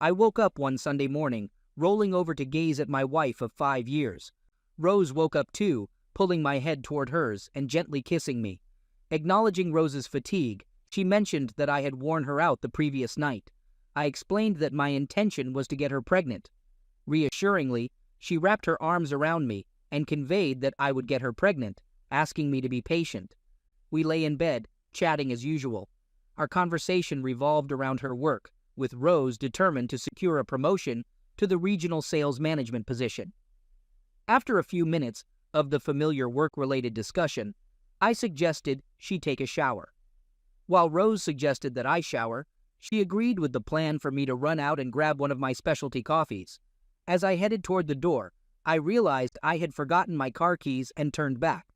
I woke up one Sunday morning, rolling over to gaze at my wife of 5 years. Rose woke up too, pulling my head toward hers and gently kissing me. Acknowledging Rose's fatigue, she mentioned that I had worn her out the previous night. I explained that my intention was to get her pregnant. Reassuringly, she wrapped her arms around me and conveyed that I would get her pregnant, asking me to be patient. We lay in bed, chatting as usual. Our conversation revolved around her work, with Rose determined to secure a promotion to the regional sales management position. After a few minutes of the familiar work-related discussion, I suggested she take a shower. While Rose suggested that I shower, she agreed with the plan for me to run out and grab one of my specialty coffees. As I headed toward the door, I realized I had forgotten my car keys and turned back.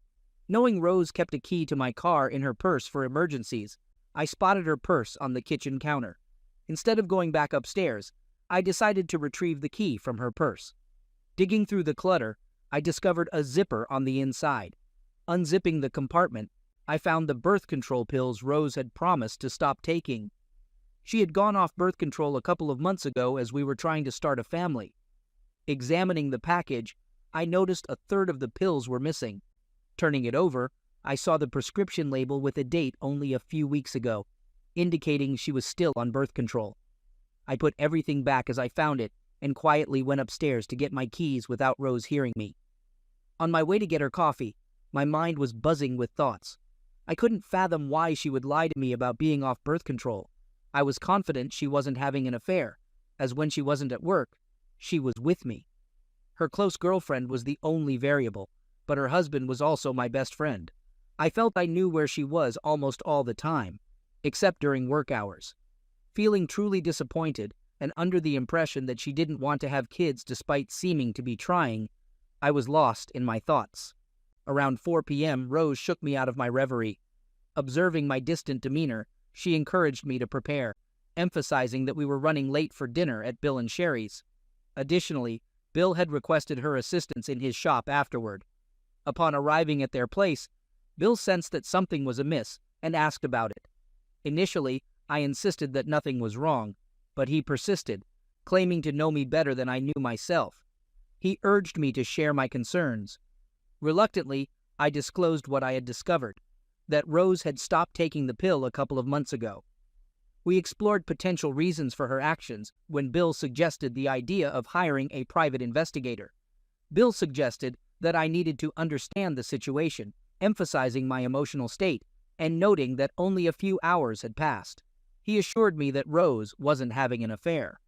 Knowing Rose kept a key to my car in her purse for emergencies, I spotted her purse on the kitchen counter. Instead of going back upstairs, I decided to retrieve the key from her purse. Digging through the clutter, I discovered a zipper on the inside. Unzipping the compartment, I found the birth control pills Rose had promised to stop taking. She had gone off birth control a couple of months ago as we were trying to start a family. Examining the package, I noticed a third of the pills were missing. Turning it over, I saw the prescription label with a date only a few weeks ago, indicating she was still on birth control. I put everything back as I found it and quietly went upstairs to get my keys without Rose hearing me. On my way to get her coffee, my mind was buzzing with thoughts. I couldn't fathom why she would lie to me about being off birth control. I was confident she wasn't having an affair, as when she wasn't at work, she was with me. Her close girlfriend was the only variable, but her husband was also my best friend. I felt I knew where she was almost all the time, except during work hours. Feeling truly disappointed and under the impression that she didn't want to have kids despite seeming to be trying, I was lost in my thoughts. Around 4 p.m., Rose shook me out of my reverie. Observing my distant demeanor, she encouraged me to prepare, emphasizing that we were running late for dinner at Bill and Sherry's. Additionally, Bill had requested her assistance in his shop afterward. Upon arriving at their place, Bill sensed that something was amiss and asked about it. Initially, I insisted that nothing was wrong, but he persisted, claiming to know me better than I knew myself. He urged me to share my concerns. Reluctantly, I disclosed what I had discovered, that Rose had stopped taking the pill a couple of months ago. We explored potential reasons for her actions when Bill suggested the idea of hiring a private investigator. Bill suggested that I needed to understand the situation, emphasizing my emotional state and noting that only a few hours had passed. He assured me that Rose wasn't having an affair.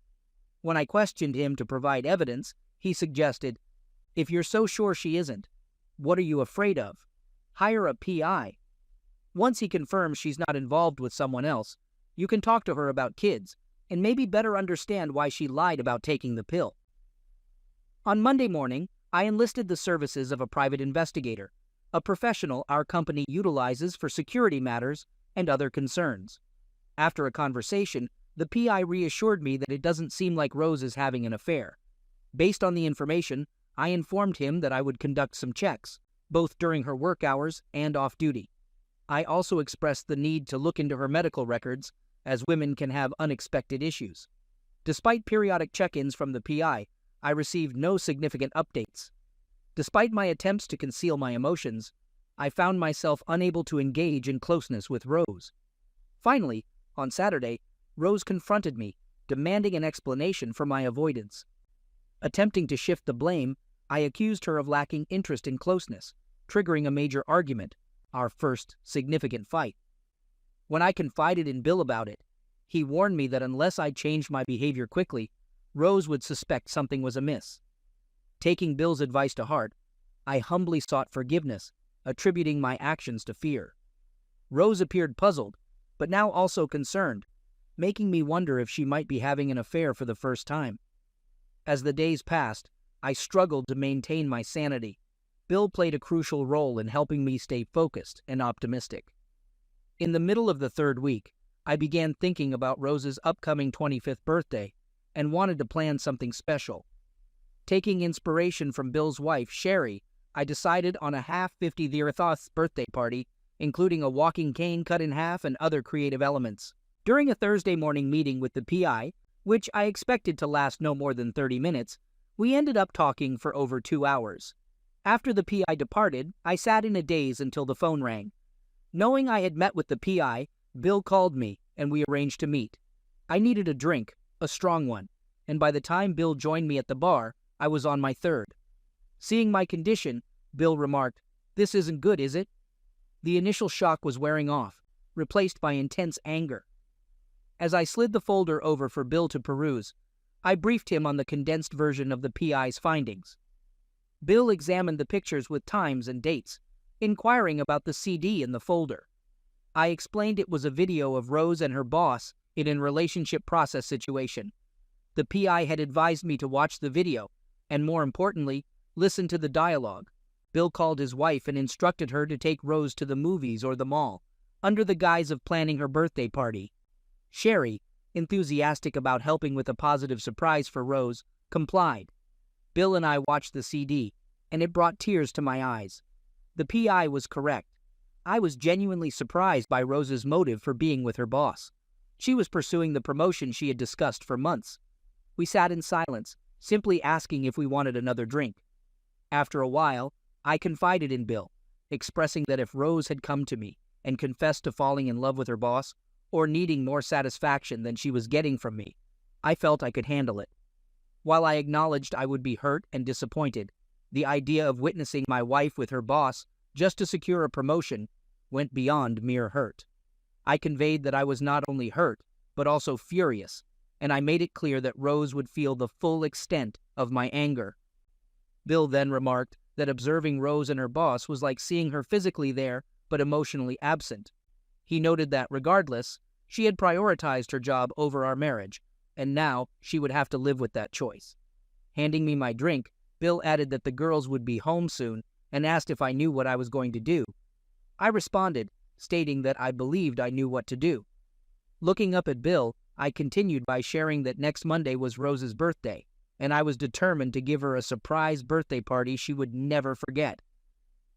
When I questioned him to provide evidence, he suggested, "If you're so sure she isn't, what are you afraid of? Hire a PI. Once he confirms she's not involved with someone else, you can talk to her about kids and maybe better understand why she lied about taking the pill." On Monday morning, I enlisted the services of a private investigator, a professional our company utilizes for security matters and other concerns. After a conversation, the PI reassured me that it doesn't seem like Rose is having an affair. Based on the information, I informed him that I would conduct some checks, both during her work hours and off-duty. I also expressed the need to look into her medical records, as women can have unexpected issues. Despite periodic check-ins from the PI, I received no significant updates. Despite my attempts to conceal my emotions, I found myself unable to engage in closeness with Rose. Finally, on Saturday, Rose confronted me, demanding an explanation for my avoidance. Attempting to shift the blame, I accused her of lacking interest in closeness, triggering a major argument, our first significant fight. When I confided in Bill about it, he warned me that unless I changed my behavior quickly, Rose would suspect something was amiss. Taking Bill's advice to heart, I humbly sought forgiveness, attributing my actions to fear. Rose appeared puzzled, but now also concerned, making me wonder if she might be having an affair for the first time. As the days passed, I struggled to maintain my sanity. Bill played a crucial role in helping me stay focused and optimistic. In the middle of the third week, I began thinking about Rose's upcoming 25th birthday and wanted to plan something special. Taking inspiration from Bill's wife, Sherry, I decided on a half 50th birthday party, including a walking cane cut in half and other creative elements. During a Thursday morning meeting with the PI, which I expected to last no more than 30 minutes, we ended up talking for over 2 hours. After the PI departed, I sat in a daze until the phone rang. Knowing I had met with the PI, Bill called me and we arranged to meet. I needed a drink, a strong one, and by the time Bill joined me at the bar, I was on my third. Seeing my condition, Bill remarked, "This isn't good, is it?" The initial shock was wearing off, replaced by intense anger. As I slid the folder over for Bill to peruse, I briefed him on the condensed version of the PI's findings. Bill examined the pictures with times and dates, inquiring about the CD in the folder. I explained it was a video of Rose and her boss in a relationship process situation. The PI had advised me to watch the video, and more importantly, listen to the dialogue. Bill called his wife and instructed her to take Rose to the movies or the mall, under the guise of planning her birthday party. Sherry, enthusiastic about helping with a positive surprise for Rose, complied. Bill and I watched the CD, and it brought tears to my eyes. The PI was correct. I was genuinely surprised by Rose's motive for being with her boss. She was pursuing the promotion she had discussed for months. We sat in silence, simply asking if we wanted another drink. After a while, I confided in Bill, expressing that if Rose had come to me and confessed to falling in love with her boss, or needing more satisfaction than she was getting from me, I felt I could handle it. While I acknowledged I would be hurt and disappointed, the idea of witnessing my wife with her boss just to secure a promotion went beyond mere hurt. I conveyed that I was not only hurt, but also furious, and I made it clear that Rose would feel the full extent of my anger. Bill then remarked that observing Rose and her boss was like seeing her physically there, but emotionally absent. He noted that, regardless, she had prioritized her job over our marriage, and now she would have to live with that choice. Handing me my drink, Bill added that the girls would be home soon and asked if I knew what I was going to do. I responded, stating that I believed I knew what to do. Looking up at Bill, I continued by sharing that next Monday was Rose's birthday, and I was determined to give her a surprise birthday party she would never forget.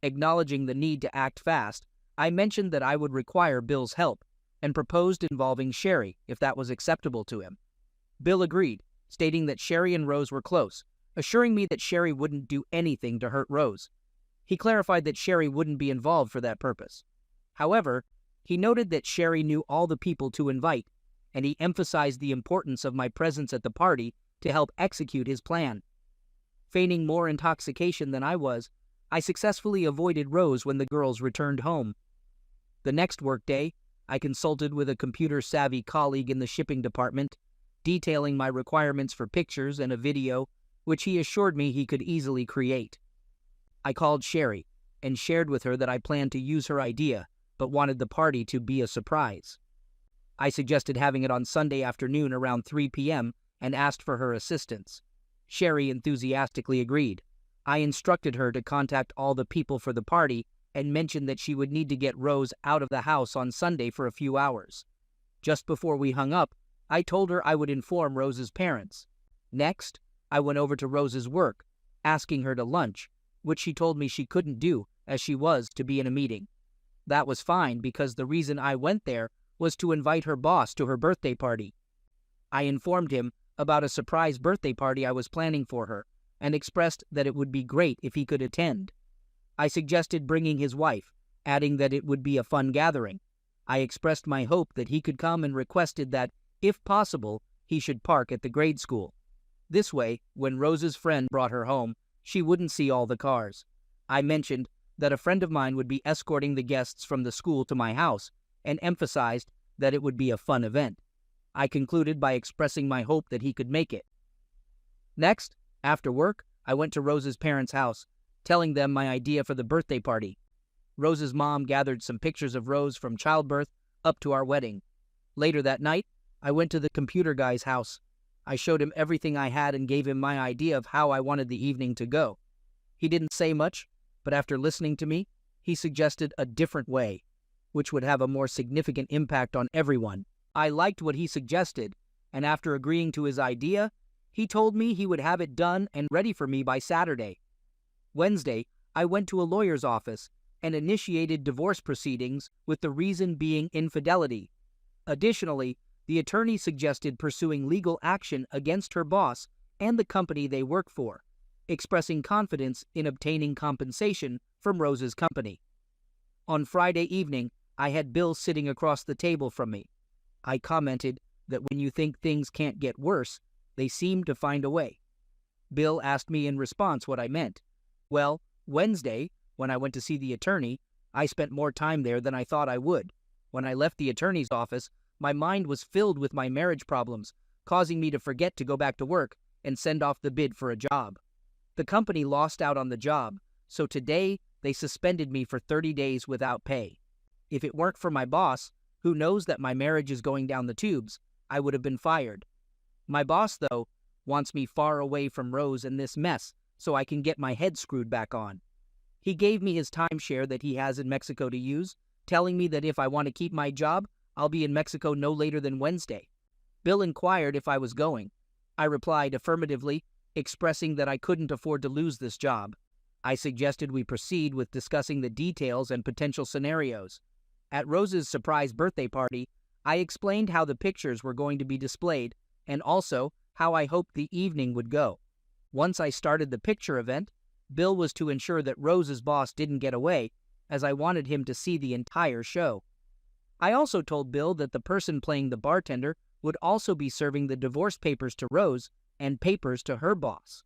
Acknowledging the need to act fast, I mentioned that I would require Bill's help, and proposed involving Sherry if that was acceptable to him. Bill agreed, stating that Sherry and Rose were close, assuring me that Sherry wouldn't do anything to hurt Rose. He clarified that Sherry wouldn't be involved for that purpose. However, he noted that Sherry knew all the people to invite, and he emphasized the importance of my presence at the party to help execute his plan. Feigning more intoxication than I was, I successfully avoided Rose when the girls returned home. The next workday, I consulted with a computer-savvy colleague in the shipping department, detailing my requirements for pictures and a video, which he assured me he could easily create. I called Sherry and shared with her that I planned to use her idea, but wanted the party to be a surprise. I suggested having it on Sunday afternoon around 3 p.m. and asked for her assistance. Sherry enthusiastically agreed. I instructed her to contact all the people for the party and mentioned that she would need to get Rose out of the house on Sunday for a few hours. Just before we hung up, I told her I would inform Rose's parents. Next, I went over to Rose's work, asking her to lunch, which she told me she couldn't do as she was to be in a meeting. That was fine because the reason I went there was to invite her boss to her birthday party. I informed him about a surprise birthday party I was planning for her and expressed that it would be great if he could attend. I suggested bringing his wife, adding that it would be a fun gathering. I expressed my hope that he could come and requested that, if possible, he should park at the grade school. This way, when Rose's friend brought her home, she wouldn't see all the cars. I mentioned that a friend of mine would be escorting the guests from the school to my house and emphasized that it would be a fun event. I concluded by expressing my hope that he could make it. Next, after work, I went to Rose's parents' house, telling them my idea for the birthday party. Rose's mom gathered some pictures of Rose from childbirth up to our wedding. Later that night, I went to the computer guy's house. I showed him everything I had and gave him my idea of how I wanted the evening to go. He didn't say much, but after listening to me, he suggested a different way, which would have a more significant impact on everyone. I liked what he suggested, and after agreeing to his idea, he told me he would have it done and ready for me by Saturday. Wednesday, I went to a lawyer's office and initiated divorce proceedings with the reason being infidelity. Additionally, The attorney suggested pursuing legal action against her boss and the company they work for, expressing confidence in obtaining compensation from Rose's company. On Friday evening, I had Bill sitting across the table from me. I commented that when you think things can't get worse, they seem to find a way. Bill asked me in response what I meant. Well, Wednesday, when I went to see the attorney, I spent more time there than I thought I would. When I left the attorney's office, my mind was filled with my marriage problems, causing me to forget to go back to work and send off the bid for a job. The company lost out on the job, so today they suspended me for 30 days without pay. If it weren't for my boss, who knows that my marriage is going down the tubes, I would have been fired. My boss, though, wants me far away from Rose and this mess so I can get my head screwed back on. He gave me his timeshare that he has in Mexico to use, telling me that if I want to keep my job, I'll be in Mexico no later than Wednesday. Bill inquired if I was going. I replied affirmatively, expressing that I couldn't afford to lose this job. I suggested we proceed with discussing the details and potential scenarios. At Rose's surprise birthday party, I explained how the pictures were going to be displayed and also how I hoped the evening would go. Once I started the picture event, Bill was to ensure that Rose's boss didn't get away, as I wanted him to see the entire show. I also told Bill that the person playing the bartender would also be serving the divorce papers to Rose and papers to her boss.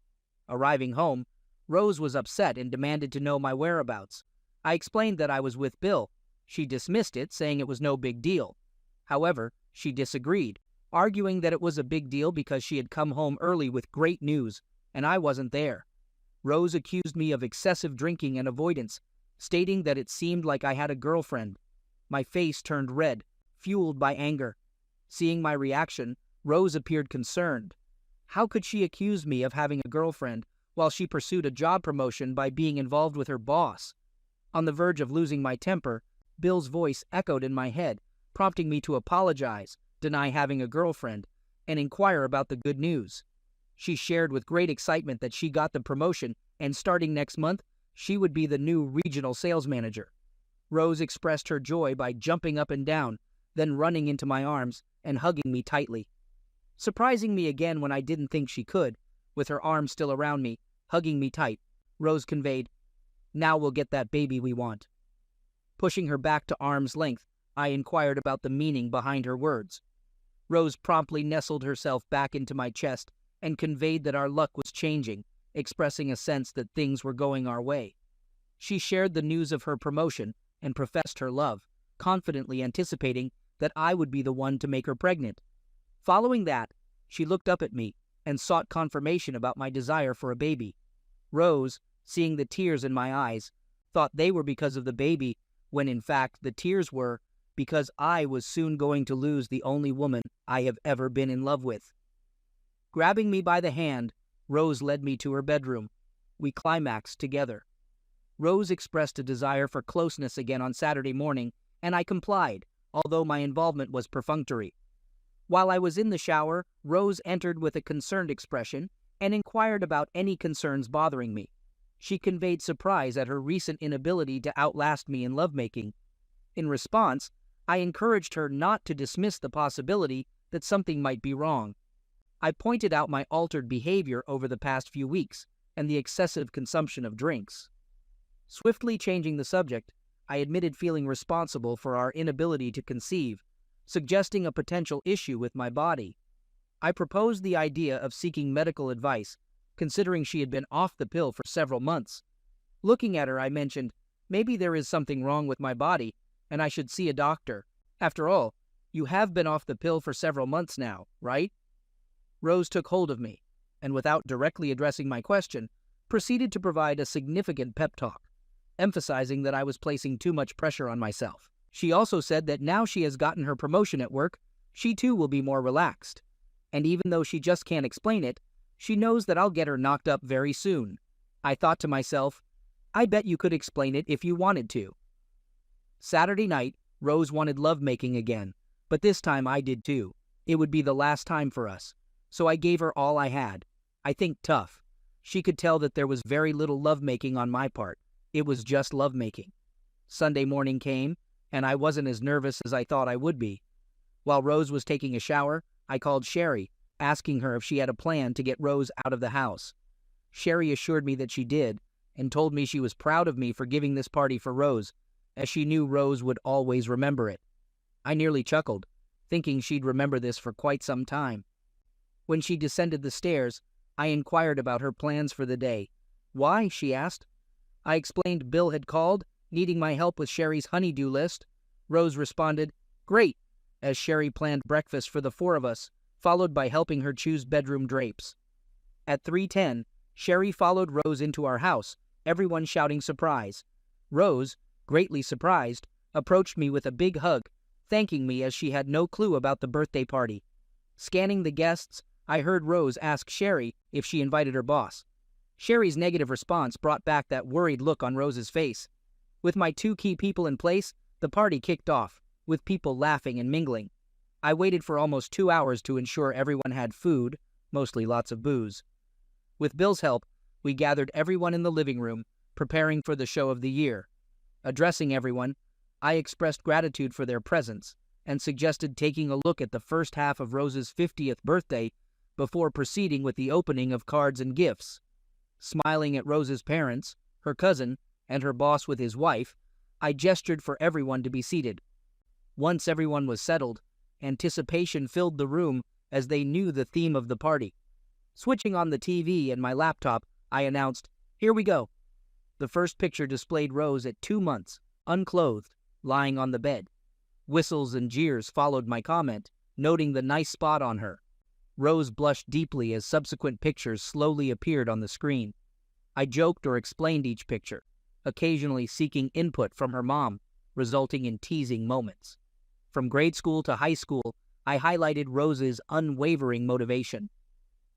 Arriving home, Rose was upset and demanded to know my whereabouts. I explained that I was with Bill. She dismissed it, saying it was no big deal. However, she disagreed, arguing that it was a big deal because she had come home early with great news, and I wasn't there. Rose accused me of excessive drinking and avoidance, stating that it seemed like I had a girlfriend. My face turned red, fueled by anger. Seeing my reaction, Rose appeared concerned. How could she accuse me of having a girlfriend while she pursued a job promotion by being involved with her boss? On the verge of losing my temper, Bill's voice echoed in my head, prompting me to apologize, deny having a girlfriend, and inquire about the good news. She shared with great excitement that she got the promotion, and starting next month, she would be the new regional sales manager. Rose expressed her joy by jumping up and down, then running into my arms and hugging me tightly. Surprising me again when I didn't think she could, with her arms still around me, hugging me tight, Rose conveyed, "Now we'll get that baby we want." Pushing her back to arm's length, I inquired about the meaning behind her words. Rose promptly nestled herself back into my chest and conveyed that our luck was changing, expressing a sense that things were going our way. She shared the news of her promotion and professed her love, confidently anticipating that I would be the one to make her pregnant. Following that, she looked up at me and sought confirmation about my desire for a baby. Rose, seeing the tears in my eyes, thought they were because of the baby, when in fact the tears were because I was soon going to lose the only woman I have ever been in love with. Grabbing me by the hand, Rose led me to her bedroom. We climaxed together. Rose expressed a desire for closeness again on Saturday morning, and I complied, although my involvement was perfunctory. While I was in the shower, Rose entered with a concerned expression and inquired about any concerns bothering me. She conveyed surprise at her recent inability to outlast me in lovemaking. In response, I encouraged her not to dismiss the possibility that something might be wrong. I pointed out my altered behavior over the past few weeks and the excessive consumption of drinks. Swiftly changing the subject, I admitted feeling responsible for our inability to conceive, suggesting a potential issue with my body. I proposed the idea of seeking medical advice, considering she had been off the pill for several months. Looking at her, I mentioned, maybe there is something wrong with my body, and I should see a doctor. After all, you have been off the pill for several months now, right? Rose took hold of me, and without directly addressing my question, proceeded to provide a significant pep talk, emphasizing that I was placing too much pressure on myself. She also said that now she has gotten her promotion at work, she too will be more relaxed. And even though she just can't explain it, she knows that I'll get her knocked up very soon. I thought to myself, I bet you could explain it if you wanted to. Saturday night, Rose wanted lovemaking again, but this time I did too. It would be the last time for us, so I gave her all I had. I think tough. She could tell that there was very little lovemaking on my part. It was just lovemaking. Sunday morning came, and I wasn't as nervous as I thought I would be. While Rose was taking a shower, I called Sherry, asking her if she had a plan to get Rose out of the house. Sherry assured me that she did, and told me she was proud of me for giving this party for Rose, as she knew Rose would always remember it. I nearly chuckled, thinking she'd remember this for quite some time. When she descended the stairs, I inquired about her plans for the day. "Why?" she asked. I explained Bill had called, needing my help with Sherry's honey-do list. Rose responded, "Great," as Sherry planned breakfast for the four of us, followed by helping her choose bedroom drapes. At 3:10, Sherry followed Rose into our house, everyone shouting surprise. Rose, greatly surprised, approached me with a big hug, thanking me as she had no clue about the birthday party. Scanning the guests, I heard Rose ask Sherry if she invited her boss. Sherry's negative response brought back that worried look on Rose's face. With my two key people in place, the party kicked off, with people laughing and mingling. I waited for almost 2 hours to ensure everyone had food, mostly lots of booze. With Bill's help, we gathered everyone in the living room, preparing for the show of the year. Addressing everyone, I expressed gratitude for their presence and suggested taking a look at the first half of Rose's 50th birthday before proceeding with the opening of cards and gifts. Smiling at Rose's parents, her cousin, and her boss with his wife, I gestured for everyone to be seated. Once everyone was settled, anticipation filled the room as they knew the theme of the party. Switching on the TV and my laptop, I announced, "Here we go." The first picture displayed Rose at 2 months, unclothed, lying on the bed. Whistles and jeers followed my comment, noting the nice spot on her. Rose blushed deeply as subsequent pictures slowly appeared on the screen. I joked or explained each picture, occasionally seeking input from her mom, resulting in teasing moments. From grade school to high school, I highlighted Rose's unwavering motivation.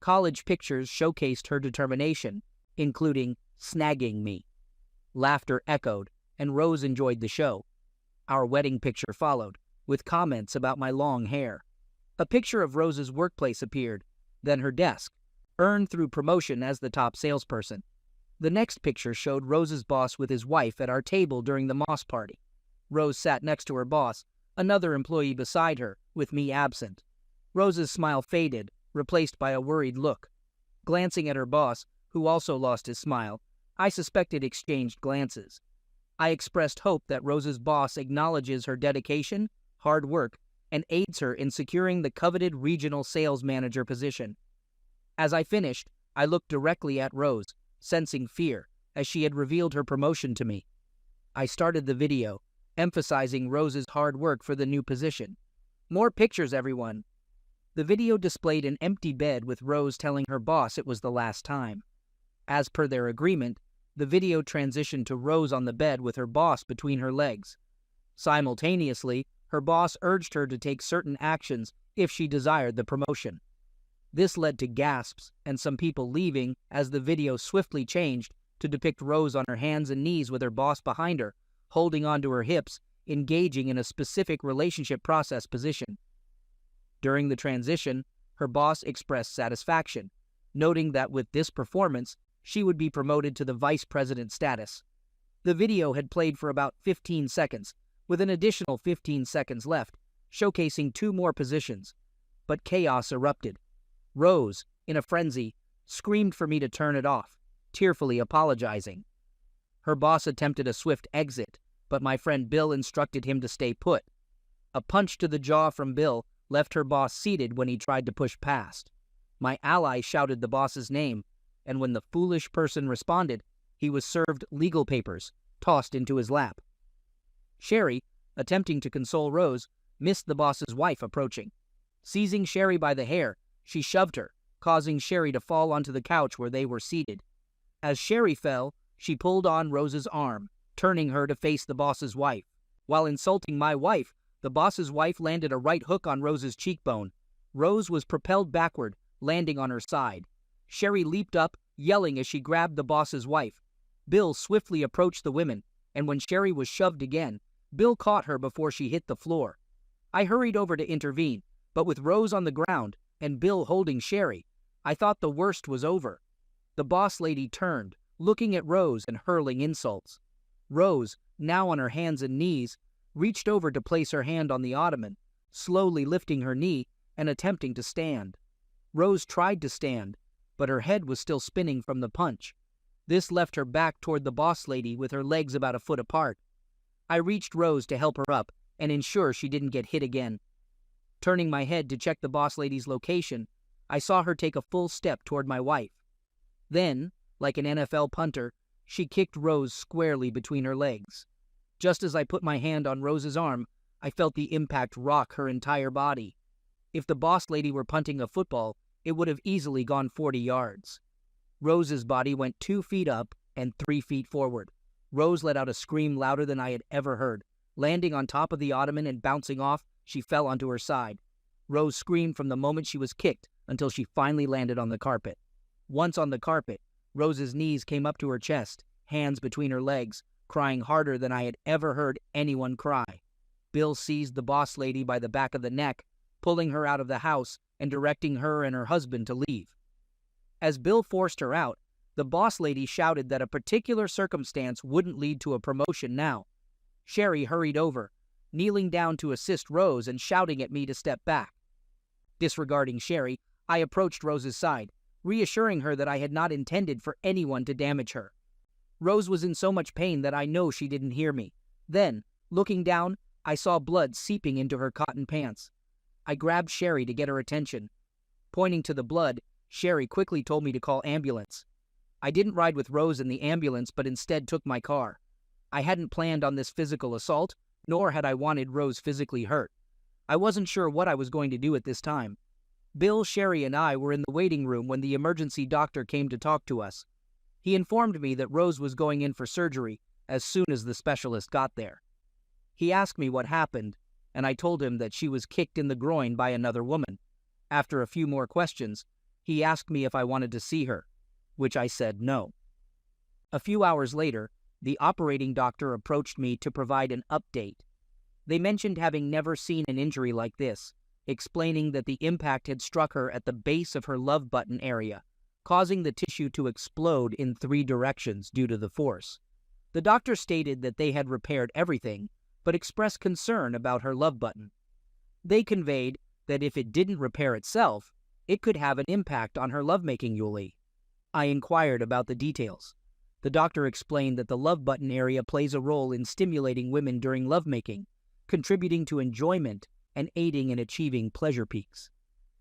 College pictures showcased her determination, including snagging me. Laughter echoed, and Rose enjoyed the show. Our wedding picture followed, with comments about my long hair. A picture of Rose's workplace appeared, then her desk, earned through promotion as the top salesperson. The next picture showed Rose's boss with his wife at our table during the Moss party. Rose sat next to her boss, another employee beside her, with me absent. Rose's smile faded, replaced by a worried look. Glancing at her boss, who also lost his smile, I suspected exchanged glances. I expressed hope that Rose's boss acknowledges her dedication, hard work, and aids her in securing the coveted regional sales manager position. As I finished, I looked directly at Rose, sensing fear, as she had revealed her promotion to me. I started the video, emphasizing Rose's hard work for the new position. "More pictures, everyone." The video displayed an empty bed with Rose telling her boss it was the last time. As per their agreement, the video transitioned to Rose on the bed with her boss between her legs. Simultaneously, her boss urged her to take certain actions if she desired the promotion. This led to gasps and some people leaving as the video swiftly changed to depict Rose on her hands and knees with her boss behind her, holding onto her hips, engaging in a specific relationship process position. During the transition, her boss expressed satisfaction, noting that with this performance, she would be promoted to the vice president status. The video had played for about 15 seconds, with an additional 15 seconds left, showcasing 2 more positions. But chaos erupted. Rose, in a frenzy, screamed for me to turn it off, tearfully apologizing. Her boss attempted a swift exit, but my friend Bill instructed him to stay put. A punch to the jaw from Bill left her boss seated when he tried to push past. My ally shouted the boss's name, and when the foolish person responded, he was served legal papers, tossed into his lap. Sherry, attempting to console Rose, missed the boss's wife approaching. Seizing Sherry by the hair, she shoved her, causing Sherry to fall onto the couch where they were seated. As Sherry fell, she pulled on Rose's arm, turning her to face the boss's wife. While insulting my wife, the boss's wife landed a right hook on Rose's cheekbone. Rose was propelled backward, landing on her side. Sherry leaped up, yelling as she grabbed the boss's wife. Bill swiftly approached the women, and when Sherry was shoved again, Bill caught her before she hit the floor. I hurried over to intervene, but with Rose on the ground and Bill holding Sherry, I thought the worst was over. The boss lady turned, looking at Rose and hurling insults. Rose, now on her hands and knees, reached over to place her hand on the ottoman, slowly lifting her knee and attempting to stand. Rose tried to stand, but her head was still spinning from the punch. This left her back toward the boss lady with her legs about a foot apart. I reached Rose to help her up and ensure she didn't get hit again. Turning my head to check the boss lady's location, I saw her take a full step toward my wife. Then, like an NFL punter, she kicked Rose squarely between her legs. Just as I put my hand on Rose's arm, I felt the impact rock her entire body. If the boss lady were punting a football, it would have easily gone 40 yards. Rose's body went 2 feet up and 3 feet forward. Rose let out a scream louder than I had ever heard. Landing on top of the ottoman and bouncing off, she fell onto her side. Rose screamed from the moment she was kicked until she finally landed on the carpet. Once on the carpet, Rose's knees came up to her chest, hands between her legs, crying harder than I had ever heard anyone cry. Bill seized the boss lady by the back of the neck, pulling her out of the house and directing her and her husband to leave. As Bill forced her out, the boss lady shouted that a particular circumstance wouldn't lead to a promotion now. Sherry hurried over, kneeling down to assist Rose and shouting at me to step back. Disregarding Sherry, I approached Rose's side, reassuring her that I had not intended for anyone to damage her. Rose was in so much pain that I know she didn't hear me. Then, looking down, I saw blood seeping into her cotton pants. I grabbed Sherry to get her attention. Pointing to the blood, Sherry quickly told me to call ambulance. I didn't ride with Rose in the ambulance, but instead took my car. I hadn't planned on this physical assault, nor had I wanted Rose physically hurt. I wasn't sure what I was going to do at this time. Bill, Sherry, and I were in the waiting room when the emergency doctor came to talk to us. He informed me that Rose was going in for surgery as soon as the specialist got there. He asked me what happened, and I told him that she was kicked in the groin by another woman. After a few more questions, he asked me if I wanted to see her, which I said no. A few hours later, the operating doctor approached me to provide an update. They mentioned having never seen an injury like this, explaining that the impact had struck her at the base of her love button area, causing the tissue to explode in 3 directions due to the force. The doctor stated that they had repaired everything, but expressed concern about her love button. They conveyed that if it didn't repair itself, it could have an impact on her lovemaking Yuli. I inquired about the details. The doctor explained that the love button area plays a role in stimulating women during lovemaking, contributing to enjoyment and aiding in achieving pleasure peaks.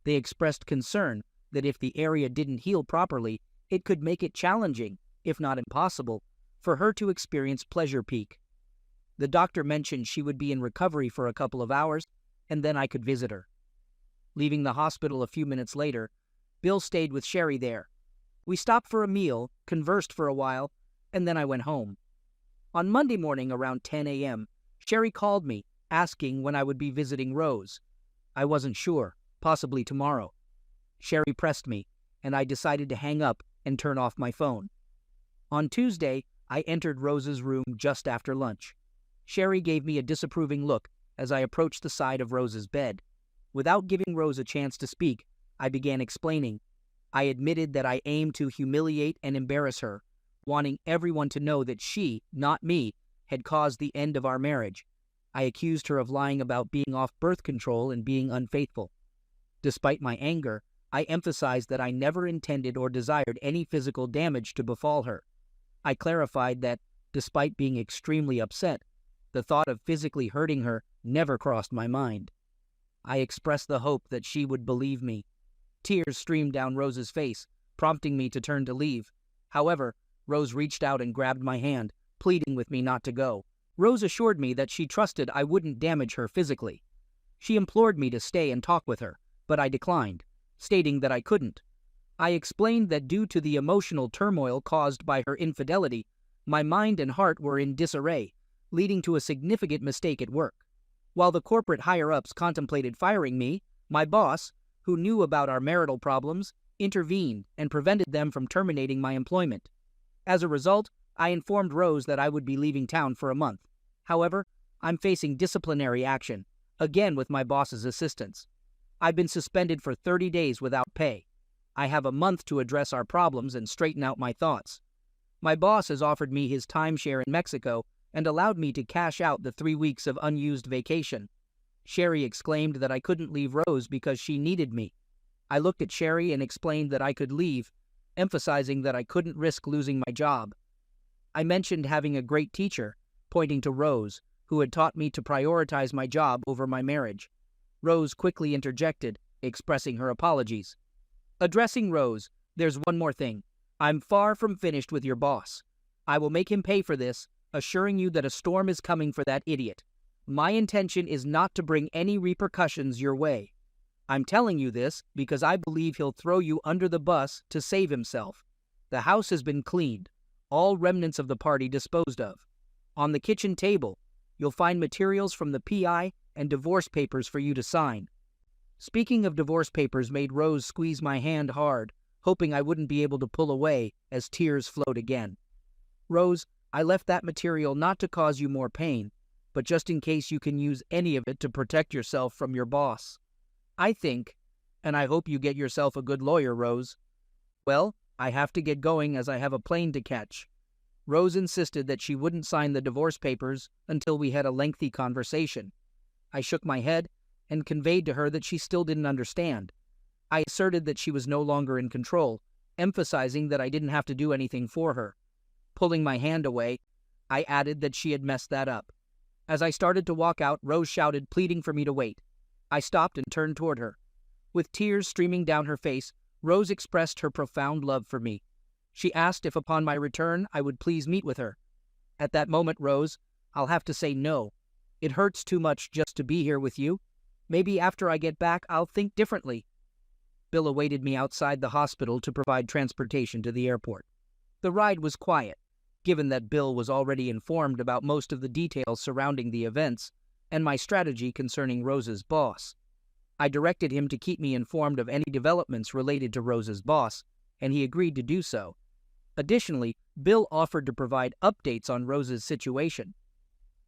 They expressed concern that if the area didn't heal properly, it could make it challenging, if not impossible, for her to experience pleasure peak. The doctor mentioned she would be in recovery for a couple of hours, and then I could visit her. Leaving the hospital a few minutes later, Bill stayed with Sherry there. We stopped for a meal, conversed for a while, and then I went home. On Monday morning around 10 a.m., Sherry called me, asking when I would be visiting Rose. I wasn't sure, possibly tomorrow. Sherry pressed me, and I decided to hang up and turn off my phone. On Tuesday, I entered Rose's room just after lunch. Sherry gave me a disapproving look as I approached the side of Rose's bed. Without giving Rose a chance to speak, I began explaining. I admitted that I aimed to humiliate and embarrass her, wanting everyone to know that she, not me, had caused the end of our marriage. I accused her of lying about being off birth control and being unfaithful. Despite my anger, I emphasized that I never intended or desired any physical damage to befall her. I clarified that, despite being extremely upset, the thought of physically hurting her never crossed my mind. I expressed the hope that she would believe me. Tears streamed down Rose's face, prompting me to turn to leave. However, Rose reached out and grabbed my hand, pleading with me not to go. Rose assured me that she trusted I wouldn't damage her physically. She implored me to stay and talk with her, but I declined, stating that I couldn't. I explained that due to the emotional turmoil caused by her infidelity, my mind and heart were in disarray, leading to a significant mistake at work. While the corporate higher-ups contemplated firing me, my boss, who knew about our marital problems, intervened and prevented them from terminating my employment. As a result, I informed Rose that I would be leaving town for a month. However, I'm facing disciplinary action, again with my boss's assistance. I've been suspended for 30 days without pay. I have a month to address our problems and straighten out my thoughts. My boss has offered me his timeshare in Mexico and allowed me to cash out the 3 weeks of unused vacation. Sherry exclaimed that I couldn't leave Rose because she needed me. I looked at Sherry and explained that I could leave, emphasizing that I couldn't risk losing my job. I mentioned having a great teacher, pointing to Rose, who had taught me to prioritize my job over my marriage. Rose quickly interjected, expressing her apologies. Addressing Rose, there's one more thing. I'm far from finished with your boss. I will make him pay for this, assuring you that a storm is coming for that idiot. My intention is not to bring any repercussions your way. I'm telling you this because I believe he'll throw you under the bus to save himself. The house has been cleaned, all remnants of the party disposed of. On the kitchen table, you'll find materials from the PI and divorce papers for you to sign. Speaking of divorce papers made Rose squeeze my hand hard, hoping I wouldn't be able to pull away as tears flowed again. Rose, I left that material not to cause you more pain, but just in case you can use any of it to protect yourself from your boss. I think, and I hope you get yourself a good lawyer, Rose. Well, I have to get going as I have a plane to catch. Rose insisted that she wouldn't sign the divorce papers until we had a lengthy conversation. I shook my head and conveyed to her that she still didn't understand. I asserted that she was no longer in control, emphasizing that I didn't have to do anything for her. Pulling my hand away, I added that she had messed that up. As I started to walk out, Rose shouted, pleading for me to wait. I stopped and turned toward her. With tears streaming down her face, Rose expressed her profound love for me. She asked if upon my return I would please meet with her. At that moment, Rose, I'll have to say no. It hurts too much just to be here with you. Maybe after I get back, I'll think differently. Bill awaited me outside the hospital to provide transportation to the airport. The ride was quiet, given that Bill was already informed about most of the details surrounding the events and my strategy concerning Rose's boss. I directed him to keep me informed of any developments related to Rose's boss, and he agreed to do so. Additionally, Bill offered to provide updates on Rose's situation.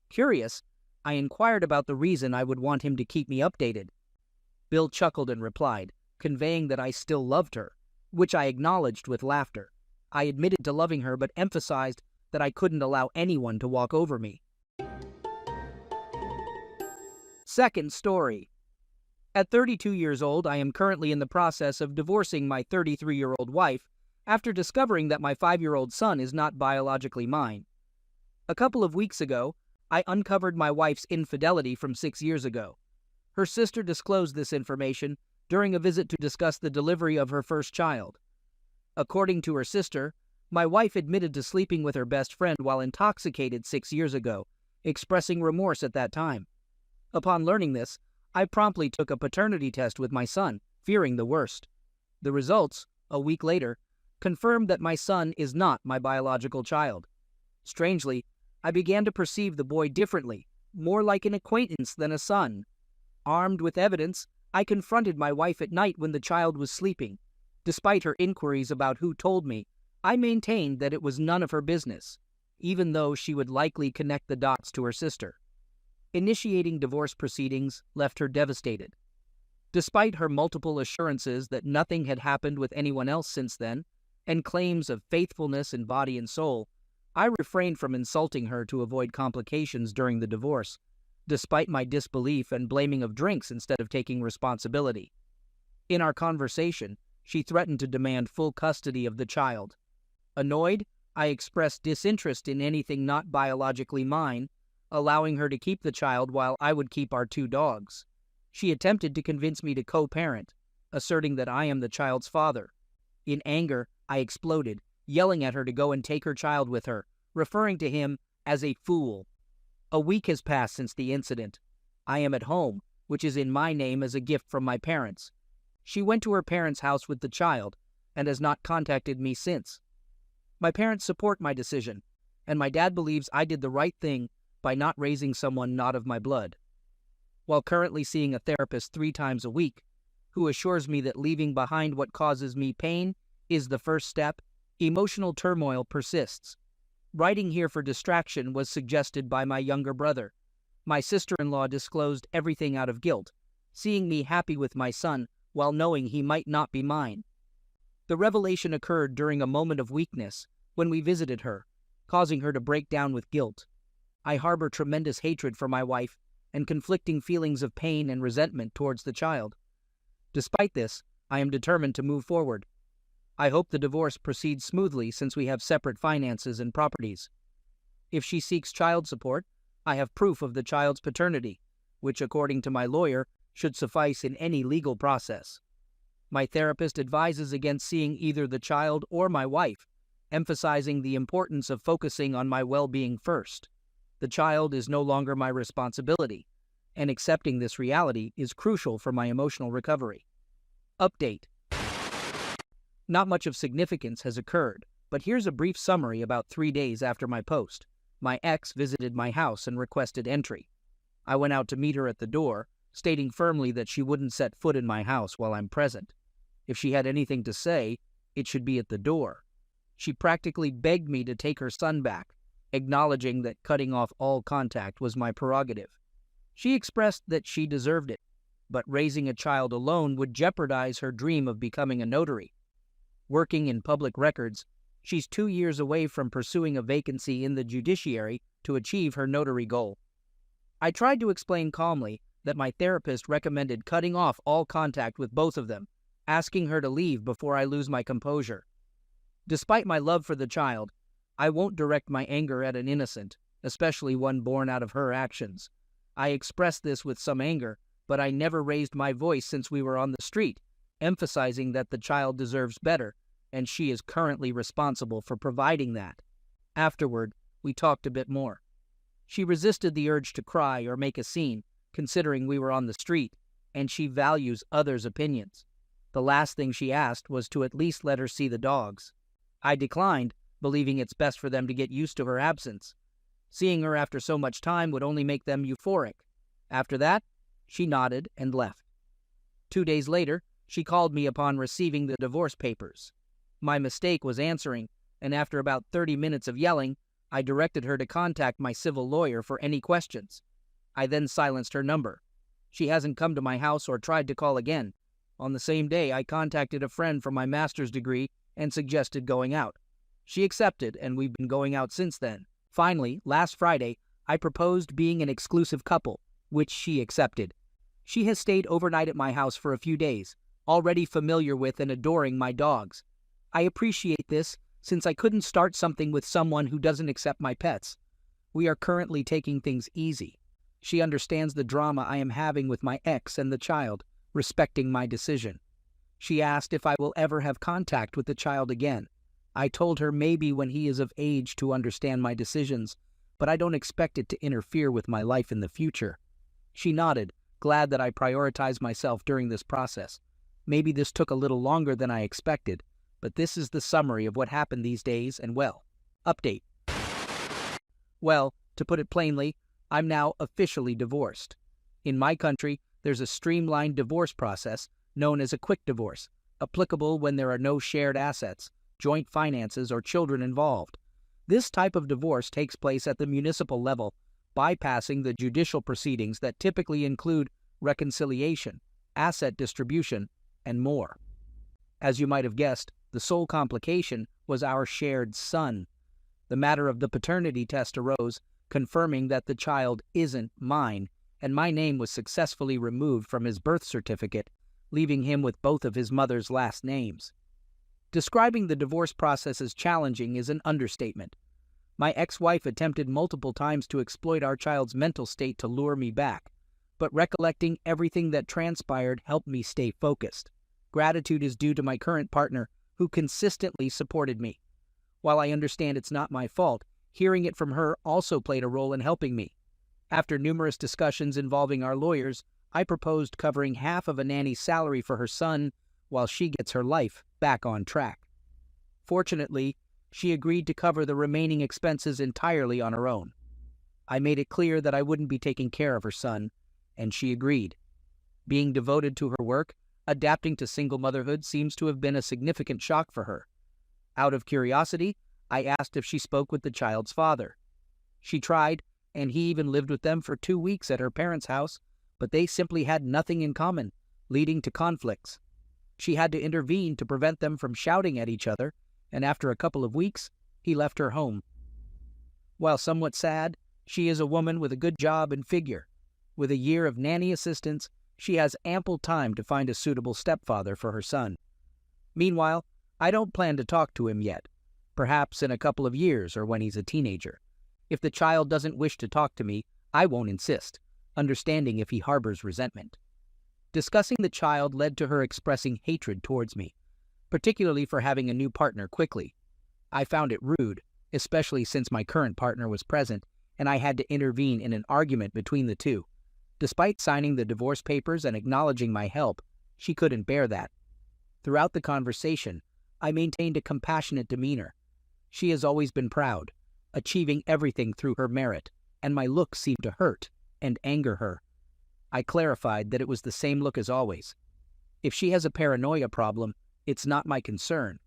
Curious, I inquired about the reason I would want him to keep me updated. Bill chuckled and replied, conveying that I still loved her, which I acknowledged with laughter. I admitted to loving her but emphasized that I couldn't allow anyone to walk over me. Second story. At 32 years old, I am currently in the process of divorcing my 33-year-old wife after discovering that my 5-year-old son is not biologically mine. A couple of weeks ago, I uncovered my wife's infidelity from 6 years ago. Her sister disclosed this information during a visit to discuss the delivery of her first child. According to her sister, my wife admitted to sleeping with her best friend while intoxicated 6 years ago, expressing remorse at that time. Upon learning this, I promptly took a paternity test with my son, fearing the worst. The results, a week later, confirmed that my son is not my biological child. Strangely, I began to perceive the boy differently, more like an acquaintance than a son. Armed with evidence, I confronted my wife at night when the child was sleeping. Despite her inquiries about who told me, I maintained that it was none of her business, even though she would likely connect the dots to her sister. Initiating divorce proceedings left her devastated. Despite her multiple assurances that nothing had happened with anyone else since then, and claims of faithfulness in body and soul, I refrained from insulting her to avoid complications during the divorce, despite my disbelief and blaming of drinks instead of taking responsibility. In our conversation, she threatened to demand full custody of the child. Annoyed, I expressed disinterest in anything not biologically mine, allowing her to keep the child while I would keep our 2 dogs. She attempted to convince me to co-parent, asserting that I am the child's father. In anger, I exploded, yelling at her to go and take her child with her, referring to him as a fool. A week has passed since the incident. I am at home, which is in my name as a gift from my parents. She went to her parents' house with the child and has not contacted me since. My parents support my decision, and my dad believes I did the right thing by not raising someone not of my blood. While currently seeing a therapist 3 times a week, who assures me that leaving behind what causes me pain is the first step, emotional turmoil persists. Writing here for distraction was suggested by my younger brother. My sister-in-law disclosed everything out of guilt, seeing me happy with my son while knowing he might not be mine. The revelation occurred during a moment of weakness when we visited her, causing her to break down with guilt. I harbor tremendous hatred for my wife and conflicting feelings of pain and resentment towards the child. Despite this, I am determined to move forward. I hope the divorce proceeds smoothly since we have separate finances and properties. If she seeks child support, I have proof of the child's paternity, which, according to my lawyer, should suffice in any legal process. My therapist advises against seeing either the child or my wife, emphasizing the importance of focusing on my well-being first. The child is no longer my responsibility, and accepting this reality is crucial for my emotional recovery. Update. Not much of significance has occurred, but here's a brief summary about 3 days after my post. My ex visited my house and requested entry. I went out to meet her at the door, stating firmly that she wouldn't set foot in my house while I'm present. If she had anything to say, it should be at the door. She practically begged me to take her son back, acknowledging that cutting off all contact was my prerogative. She expressed that she deserved it, but raising a child alone would jeopardize her dream of becoming a notary. Working in public records, she's 2 years away from pursuing a vacancy in the judiciary to achieve her notary goal. I tried to explain calmly that my therapist recommended cutting off all contact with both of them, asking her to leave before I lose my composure. Despite my love for the child, I won't direct my anger at an innocent, especially one born out of her actions. I expressed this with some anger, but I never raised my voice since we were on the street, emphasizing that the child deserves better, and she is currently responsible for providing that. Afterward, we talked a bit more. She resisted the urge to cry or make a scene, considering we were on the street, and she values others' opinions. The last thing she asked was to at least let her see the dogs. I declined, believing it's best for them to get used to her absence. Seeing her after so much time would only make them euphoric. After that, she nodded and left. 2 days later, she called me upon receiving the divorce papers. My mistake was answering, and after about 30 minutes of yelling, I directed her to contact my civil lawyer for any questions. I then silenced her number. She hasn't come to my house or tried to call again. On the same day, I contacted a friend for my master's degree and suggested going out. She accepted, and we've been going out since then. Finally, last Friday, I proposed being an exclusive couple, which she accepted. She has stayed overnight at my house for a few days, already familiar with and adoring my dogs. I appreciate this, since I couldn't start something with someone who doesn't accept my pets. We are currently taking things easy. She understands the drama I am having with my ex and the child, respecting my decision. She asked if I will ever have contact with the child again. I told her maybe when he is of age to understand my decisions, but I don't expect it to interfere with my life in the future. She nodded, glad that I prioritized myself during this process. Maybe this took a little longer than I expected, but this is the summary of what happened these days, and well, update. Well, to put it plainly, I'm now officially divorced. In my country, there's a streamlined divorce process known as a quick divorce, applicable when there are no shared assets, joint finances, or children involved. This type of divorce takes place at the municipal level, bypassing the judicial proceedings that typically include reconciliation, asset distribution, and more. As you might have guessed, the sole complication was our shared son. The matter of the paternity test arose, confirming that the child isn't mine, and my name was successfully removed from his birth certificate, leaving him with both of his mother's last names. Describing the divorce process as challenging is an understatement. My ex-wife attempted multiple times to exploit our child's mental state to lure me back, but recollecting everything that transpired helped me stay focused. Gratitude is due to my current partner, who consistently supported me. While I understand it's not my fault, hearing it from her also played a role in helping me. After numerous discussions involving our lawyers, I proposed covering half of a nanny's salary for her son while she gets her life back on track. Fortunately, she agreed to cover the remaining expenses entirely on her own. I made it clear that I wouldn't be taking care of her son, and she agreed. Being devoted to her work, adapting to single motherhood seems to have been a significant shock for her. Out of curiosity, I asked if she spoke with the child's father. She tried, and he even lived with them for 2 weeks at her parents' house, but they simply had nothing in common, leading to conflicts. She had to intervene to prevent them from shouting at each other, and after a couple of weeks, he left her home. While somewhat sad, she is a woman with a good job and figure. With a year of nanny assistance, she has ample time to find a suitable stepfather for her son. Meanwhile, I don't plan to talk to him yet, perhaps in a couple of years or when he's a teenager. If the child doesn't wish to talk to me, I won't insist, understanding if he harbors resentment. Discussing the child led to her expressing hatred towards me, particularly for having a new partner quickly. I found it rude, especially since my current partner was present and I had to intervene in an argument between the two. Despite signing the divorce papers and acknowledging my help, she couldn't bear that. Throughout the conversation, I maintained a compassionate demeanor. She has always been proud, achieving everything through her merit, and my look seemed to hurt and anger her. I clarified that it was the same look as always. If she has a paranoia problem, it's not my concern.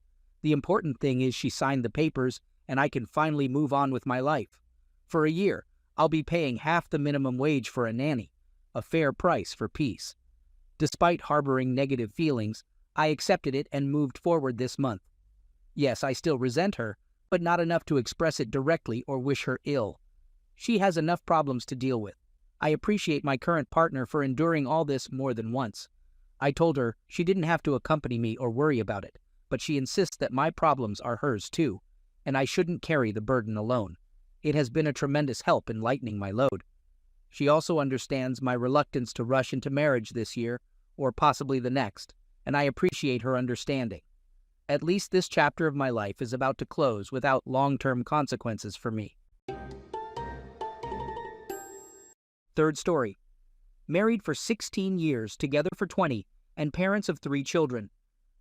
The important thing is she signed the papers and I can finally move on with my life. For a year, I'll be paying half the minimum wage for a nanny, a fair price for peace. Despite harboring negative feelings, I accepted it and moved forward this month. Yes, I still resent her, but not enough to express it directly or wish her ill. She has enough problems to deal with. I appreciate my current partner for enduring all this more than once. I told her she didn't have to accompany me or worry about it, but she insists that my problems are hers too, and I shouldn't carry the burden alone. It has been a tremendous help in lightening my load. She also understands my reluctance to rush into marriage this year, or possibly the next, and I appreciate her understanding. At least this chapter of my life is about to close without long-term consequences for me. Third story. Married for 16 years, together for 20, and parents of 3 children.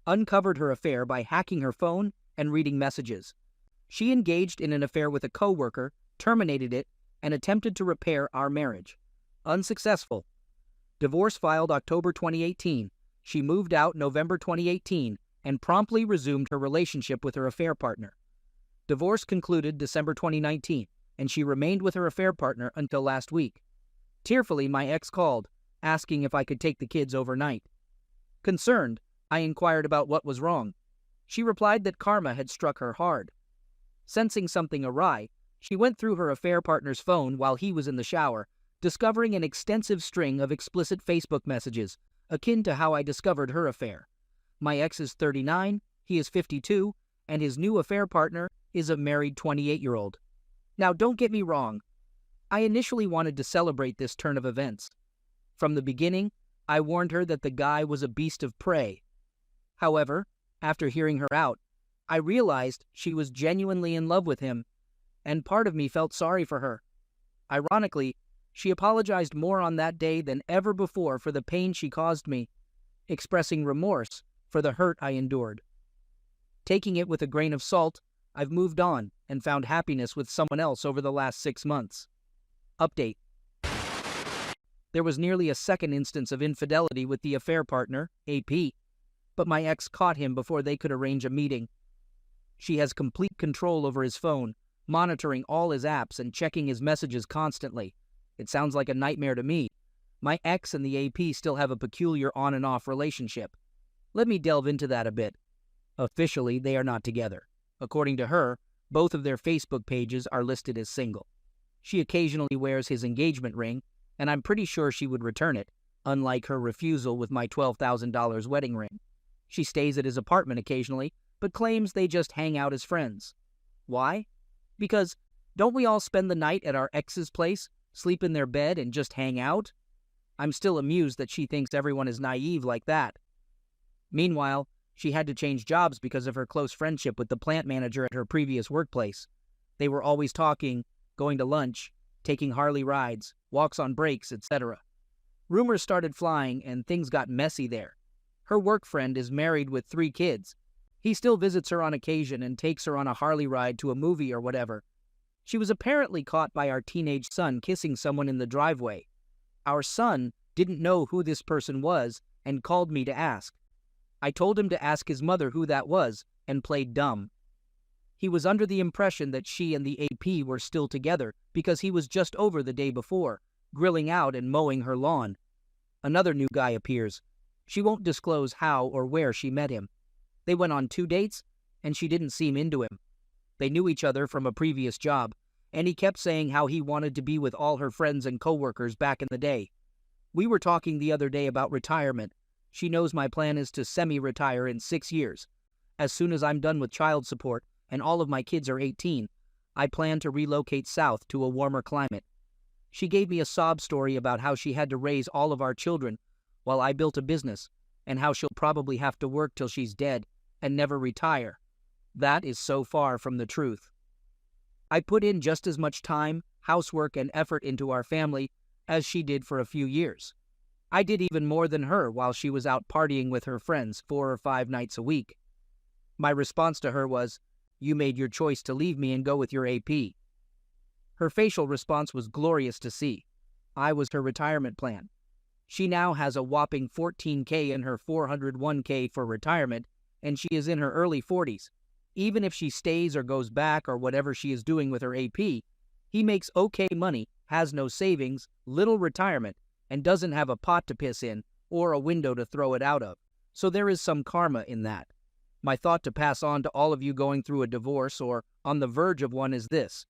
Uncovered her affair by hacking her phone and reading messages. She engaged in an affair with a coworker, terminated it, and attempted to repair our marriage. Unsuccessful. Divorce filed October 2018. She moved out November 2018 and promptly resumed her relationship with her affair partner. Divorce concluded December 2019, and she remained with her affair partner until last week. Tearfully, my ex called, asking if I could take the kids overnight. Concerned, I inquired about what was wrong. She replied that karma had struck her hard. Sensing something awry, she went through her affair partner's phone while he was in the shower, discovering an extensive string of explicit Facebook messages, akin to how I discovered her affair. My ex is 39, he is 52, and his new affair partner is a married 28-year-old. Now, don't get me wrong. I initially wanted to celebrate this turn of events. From the beginning, I warned her that the guy was a beast of prey. However, after hearing her out, I realized she was genuinely in love with him, and part of me felt sorry for her. Ironically, she apologized more on that day than ever before for the pain she caused me, expressing remorse for the hurt I endured. Taking it with a grain of salt, I've moved on and found happiness with someone else over the last 6 months. Update. There was nearly a second instance of infidelity with the affair partner, AP, but my ex caught him before they could arrange a meeting. She has complete control over his phone, monitoring all his apps and checking his messages constantly. It sounds like a nightmare to me. My ex and the AP still have a peculiar on and off relationship. Let me delve into that a bit. Officially, they are not together. According to her, both of their Facebook pages are listed as single. She occasionally wears his engagement ring, and I'm pretty sure she would return it, unlike her refusal with my $12,000 wedding ring. She stays at his apartment occasionally, but claims they just hang out as friends. Why? Because don't we all spend the night at our ex's place, sleep in their bed, and just hang out? I'm still amused that she thinks everyone is naive like that. Meanwhile, she had to change jobs because of her close friendship with the plant manager at her previous workplace. They were always talking, going to lunch, taking Harley rides, walks on breaks, etc. Rumors started flying and things got messy there. Her work friend is married with 3 kids. He still visits her on occasion and takes her on a Harley ride to a movie or whatever. She was apparently caught by our teenage son kissing someone in the driveway. Our son didn't know who this person was and called me to ask. I told him to ask his mother who that was and played dumb. He was under the impression that she and the AP were still together because he was just over the day before, grilling out and mowing her lawn. Another new guy appears. She won't disclose how or where she met him. They went on 2 dates, and she didn't seem into him. They knew each other from a previous job, and he kept saying how he wanted to be with all her friends and coworkers back in the day. We were talking the other day about retirement. She knows my plan is to semi-retire in 6 years. As soon as I'm done with child support and all of my kids are 18, I plan to relocate south to a warmer climate. She gave me a sob story about how she had to raise all of our children while I built a business, and how she'll probably have to work till she's dead and never retire. That is so far from the truth. I put in just as much time, housework, and effort into our family as she did for a few years. I did even more than her while she was out partying with her friends 4 or 5 nights a week. My response to her was, "You made your choice to leave me and go with your AP." Her facial response was glorious to see. I was her retirement plan. She now has a whopping $14K in her $401K for retirement, and she is in her early 40s. Even if she stays or goes back or whatever she is doing with her AP, he makes okay money, has no savings, little retirement, and doesn't have a pot to piss in or a window to throw it out of. So there is some karma in that. My thought to pass on to all of you going through a divorce or on the verge of one is this.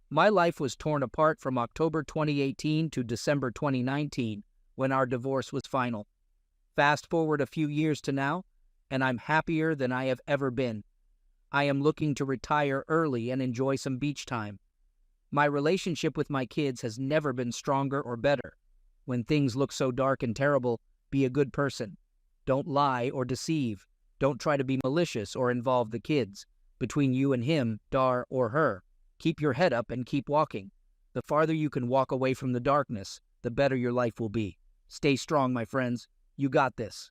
My life was torn apart from October 2018 to December 2019 when our divorce was final. Fast forward a few years to now, and I'm happier than I have ever been. I am looking to retire early and enjoy some beach time. My relationship with my kids has never been stronger or better. When things look so dark and terrible, be a good person. Don't lie or deceive. Don't try to be malicious or involve the kids. Between you and him, Dar, or her, keep your head up and keep walking. The farther you can walk away from the darkness, the better your life will be. Stay strong, my friends. You got this.